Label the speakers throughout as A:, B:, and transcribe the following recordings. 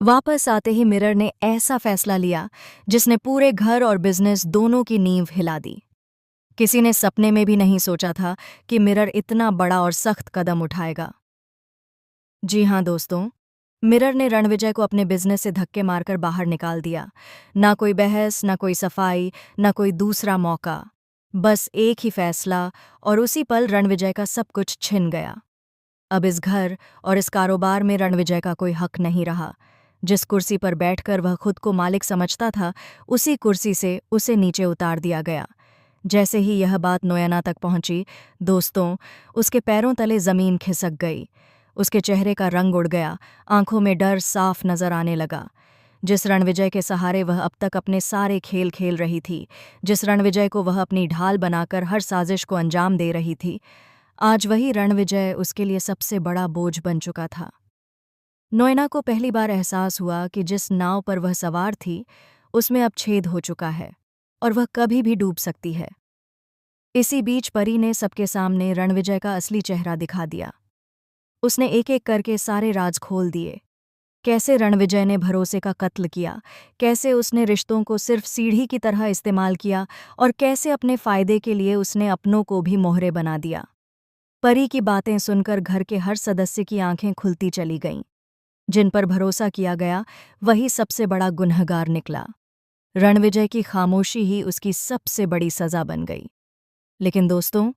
A: वापस आते ही मिरर ने ऐसा फैसला लिया जिसने पूरे घर और बिजनेस दोनों की नींव हिला दी। किसी ने सपने में भी नहीं सोचा था कि मिरर इतना बड़ा और सख्त कदम उठाएगा। जी हाँ दोस्तों, मिरर ने रणविजय को अपने बिजनेस से धक्के मारकर बाहर निकाल दिया। ना कोई बहस, ना कोई सफाई, ना कोई दूसरा मौका। बस एक ही फैसला और उसी पल रणविजय का सब कुछ छिन गया। अब इस घर और इस कारोबार में रणविजय का कोई हक नहीं रहा। जिस कुर्सी पर बैठकर वह खुद को मालिक समझता था, उसी कुर्सी से उसे नीचे उतार दिया गया। जैसे ही यह बात नोएना तक पहुंची, दोस्तों, उसके पैरों तले जमीन खिसक गई। उसके चेहरे का रंग उड़ गया, आंखों में डर साफ नजर आने लगा। जिस रणविजय के सहारे वह अब तक अपने सारे खेल खेल रही थी, जिस रणविजय को वह अपनी ढाल बनाकर हर साजिश को अंजाम दे रही थी, आज वही रणविजय उसके लिए सबसे बड़ा बोझ बन चुका था। नोएना को पहली बार एहसास हुआ कि जिस नाव पर वह सवार थी, उसमें अब छेद हो चुका है और वह कभी भी डूब सकती है। इसी बीच परी ने सबके सामने रणविजय का असली चेहरा दिखा दिया। उसने एक एक करके सारे राज खोल दिए। कैसे रणविजय ने भरोसे का कत्ल किया, कैसे उसने रिश्तों को सिर्फ सीढ़ी की तरह इस्तेमाल किया और कैसे अपने फायदे के लिए उसने अपनों को भी मोहरे बना दिया। परी की बातें सुनकर घर के हर सदस्य की आंखें खुलती चली गईं। जिन पर भरोसा किया गया वही सबसे बड़ा गुनहगार निकला। रणविजय की खामोशी ही उसकी सबसे बड़ी सजा बन गई। लेकिन दोस्तों,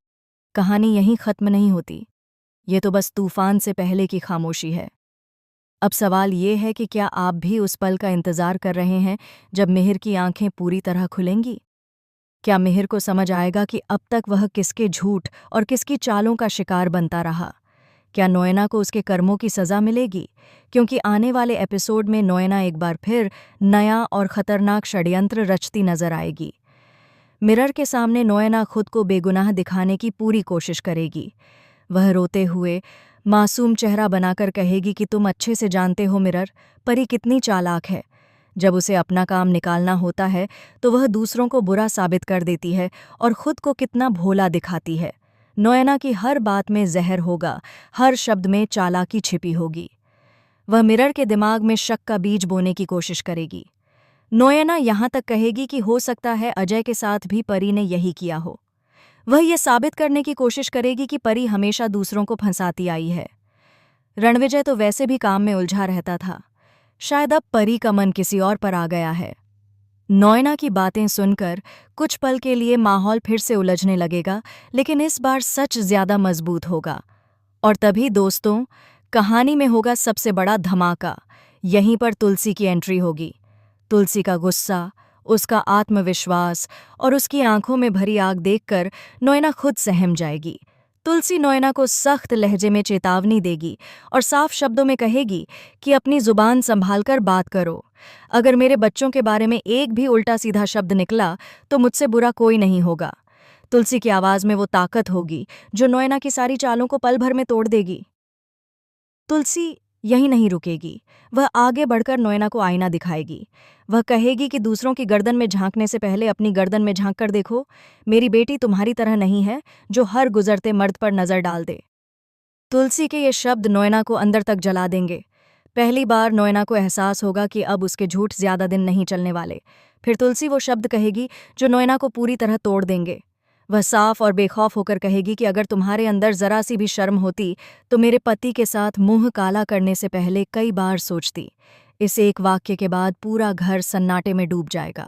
A: कहानी यहीं खत्म नहीं होती। ये तो बस तूफान से पहले की खामोशी है। अब सवाल ये है कि क्या आप भी उस पल का इंतजार कर रहे हैं जब मिहिर की आंखें पूरी तरह खुलेंगी? क्या मिहिर को समझ आएगा कि अब तक वह किसके झूठ और किसकी चालों का शिकार बनता रहा? क्या नोएना को उसके कर्मों की सजा मिलेगी? क्योंकि आने वाले एपिसोड में नोएना एक बार फिर नया और खतरनाक षड्यंत्र रचती नजर आएगी। मिरर के सामने नोएना खुद को बेगुनाह दिखाने की पूरी कोशिश करेगी। वह रोते हुए मासूम चेहरा बनाकर कहेगी कि तुम अच्छे से जानते हो मिरर, परी कितनी चालाक है। जब उसे अपना काम निकालना होता है तो वह दूसरों को बुरा साबित कर देती है और खुद को कितना भोला दिखाती है। नोएना की हर बात में जहर होगा, हर शब्द में चालाकी छिपी होगी। वह मिरर के दिमाग में शक का बीज बोने की कोशिश करेगी। नोएना यहाँ तक कहेगी कि हो सकता है अजय के साथ भी परी ने यही किया हो। वह ये साबित करने की कोशिश करेगी कि परी हमेशा दूसरों को फंसाती आई है। रणविजय तो वैसे भी काम में उलझा रहता था। शायद अब परी का मन किसी और पर आ गया है। नोएना की बातें सुनकर कुछ पल के लिए माहौल फिर से उलझने लगेगा, लेकिन इस बार सच ज्यादा मजबूत होगा। और तभी दोस्तों, कहानी में होगा सबसे बड़ा धमाका। यहीं पर तुलसी की एंट्री होगी। तुलसी का गुस्सा, उसका आत्मविश्वास और उसकी आंखों में भरी आग देखकर नोएना खुद सहम जाएगी। तुलसी नोएना को सख्त लहजे में चेतावनी देगी और साफ शब्दों में कहेगी कि अपनी जुबान संभालकर बात करो। अगर मेरे बच्चों के बारे में एक भी उल्टा सीधा शब्द निकला तो मुझसे बुरा कोई नहीं होगा। तुलसी की आवाज में वो ताकत होगी जो नोएना की सारी चालों को पल भर में तोड़ देगी। तुलसी यहीं नहीं रुकेगी। वह आगे बढ़कर नोएना को आईना दिखाएगी। वह कहेगी कि दूसरों की गर्दन में झांकने से पहले अपनी गर्दन में झांक कर देखो। मेरी बेटी तुम्हारी तरह नहीं है जो हर गुजरते मर्द पर नजर डाल दे। तुलसी के ये शब्द नोएना को अंदर तक जला देंगे। पहली बार नोएना को एहसास होगा कि अब उसके झूठ ज्यादा दिन नहीं चलने वाले। फिर तुलसी वो शब्द कहेगी जो नोएना को पूरी तरह तोड़ देंगे। वह साफ और बेखौफ होकर कहेगी कि अगर तुम्हारे अंदर जरा सी भी शर्म होती तो मेरे पति के साथ मुंह काला करने से पहले कई बार सोचती। इस एक वाक्य के बाद पूरा घर सन्नाटे में डूब जाएगा।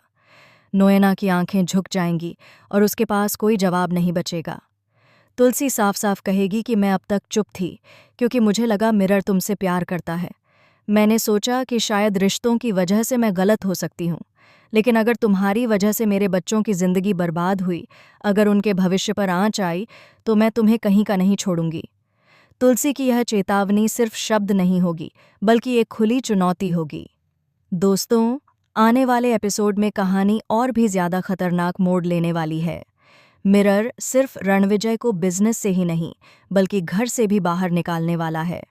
A: नोएना की आंखें झुक जाएंगी और उसके पास कोई जवाब नहीं बचेगा। तुलसी साफ साफ कहेगी कि मैं अब तक चुप थी क्योंकि मुझे लगा मिरर तुमसे प्यार करता है। मैंने सोचा कि शायद रिश्तों की वजह से मैं गलत हो सकती हूँ, लेकिन अगर तुम्हारी वजह से मेरे बच्चों की जिंदगी बर्बाद हुई, अगर उनके भविष्य पर आंच आई, तो मैं तुम्हें कहीं का नहीं छोड़ूंगी। तुलसी की यह चेतावनी सिर्फ शब्द नहीं होगी, बल्कि एक खुली चुनौती होगी। दोस्तों, आने वाले एपिसोड में कहानी और भी ज्यादा खतरनाक मोड़ लेने वाली है। मिरर सिर्फ रणविजय को बिजनेस से ही नहीं, बल्कि घर से भी बाहर निकालने वाला है।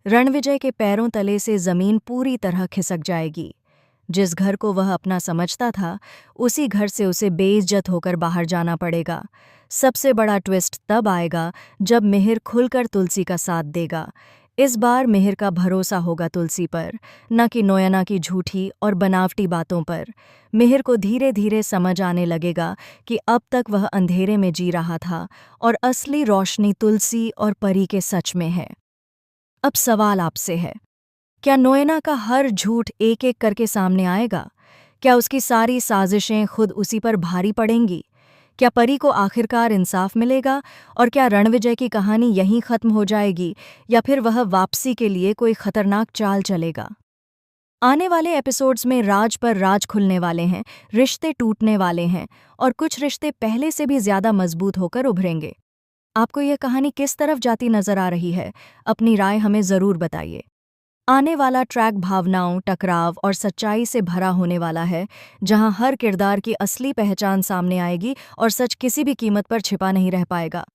A: रणविजय के पैरों तले से जमीन पूरी तरह खिसक जाएगी। जिस घर को वह अपना समझता था, उसी घर से उसे बेइज्जत होकर बाहर जाना पड़ेगा। सबसे बड़ा ट्विस्ट तब आएगा जब मिहिर खुलकर तुलसी का साथ देगा। इस बार मिहिर का भरोसा होगा तुलसी पर, न कि नोयना की झूठी और बनावटी बातों पर। मिहिर को धीरे धीरे समझ आने लगेगा कि अब तक वह अंधेरे में जी रहा था और असली रोशनी तुलसी और परी के सच में है। अब सवाल आपसे है, क्या नोयना का हर झूठ एक एक करके सामने आएगा? क्या उसकी सारी साजिशें खुद उसी पर भारी पड़ेंगी? क्या परी को आखिरकार इंसाफ मिलेगा? और क्या रणविजय की कहानी यहीं खत्म हो जाएगी, या फिर वह वापसी के लिए कोई खतरनाक चाल चलेगा? आने वाले एपिसोड्स में राज पर राज खुलने वाले हैं, रिश्ते टूटने वाले हैं और कुछ रिश्ते पहले से भी ज्यादा मजबूत होकर उभरेंगे। आपको यह कहानी किस तरफ जाती नजर आ रही है? अपनी राय हमें जरूर बताइए। आने वाला ट्रैक भावनाओं, टकराव और सच्चाई से भरा होने वाला है, जहां हर किरदार की असली पहचान सामने आएगी और सच किसी भी कीमत पर छिपा नहीं रह पाएगा।